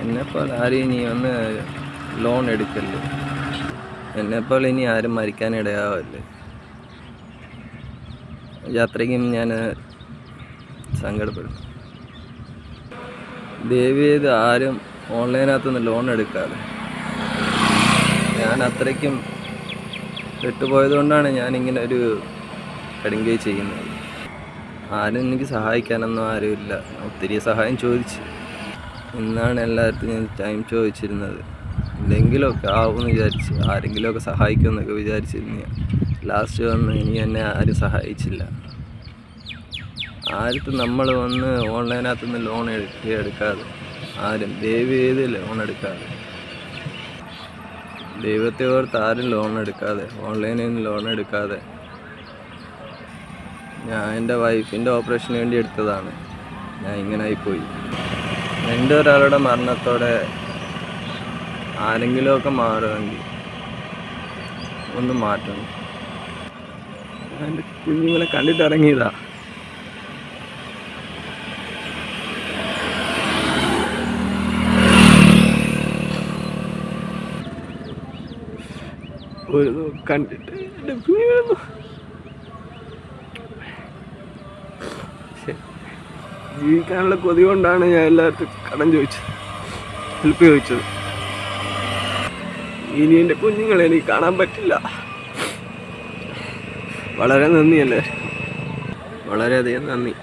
എന്നെപ്പോലെ ആരും ഇനി ഒന്ന് ലോൺ എടുക്കല്ലേ. എന്നെപ്പോലെ ഇനി ആരും മരിക്കാനിടയാവല്ലേ. അത്രയ്ക്കും ഞാൻ സങ്കടപ്പെടുന്നു. ദയവ് ചെയ്ത് ആരും ഓൺലൈനകത്തുനിന്ന് ലോൺ എടുക്കാതെ. ഞാൻ അത്രയ്ക്കും പെട്ടുപോയതുകൊണ്ടാണ് ഞാനിങ്ങനെ ഒരു കടുങ്കൈ ചെയ്യുന്നത്. ആരും എനിക്ക് സഹായിക്കാനൊന്നും ആരുമില്ല. ഒത്തിരി സഹായം ചോദിച്ചു. ഇന്നാണ് എല്ലായിടത്തും ഞാൻ ടൈം ചോദിച്ചിരുന്നത്. എന്തെങ്കിലുമൊക്കെ ആവുമെന്ന് വിചാരിച്ച്, ആരെങ്കിലുമൊക്കെ സഹായിക്കുമെന്നൊക്കെ വിചാരിച്ചിരുന്നു. ലാസ്റ്റ് വന്ന് എന്നെ ആരും സഹായിച്ചില്ല. ആർക്കും നമ്മൾ വന്ന് ഓൺലൈനകത്തുനിന്ന് ലോൺ എടുക്കാതെ, ആരും ദയവ് ചെയ്ത് ലോൺ എടുക്കാതെ, ദൈവത്തെ ഓർത്ത് ആരും ലോൺ എടുക്കാതെ, ഓൺലൈനിൽ നിന്ന് ലോൺ എടുക്കാതെ. ഞാൻ എൻ്റെ വൈഫിൻ്റെ ഓപ്പറേഷന് വേണ്ടി എടുത്തതാണ്. ഞാൻ ഇങ്ങനെ ആയിപ്പോയി. എൻ്റെ ഒരാളുടെ മരണത്തോടെ ആരെങ്കിലുമൊക്കെ മാറുമെങ്കിൽ ഒന്ന് മാറ്റണം. ഞാൻ എൻ്റെ കുഞ്ഞുങ്ങളെ കണ്ടിട്ടിറങ്ങിയതാ. ഒരു കണ്ടിട്ട് എൻ്റെ കുഞ്ഞുങ്ങളൊന്നും ജീവിക്കാനുള്ള കൊതി കൊണ്ടാണ് ഞാൻ എല്ലാവർക്കും കടം ചോദിച്ചത്, ഹെൽപ്പ് ചോദിച്ചത്. ഇനി എൻ്റെ കുഞ്ഞുങ്ങളെ എനിക്ക് കാണാൻ പറ്റില്ല. വളരെ നന്ദി എല്ലാവർക്കും, വളരെയധികം നന്ദി.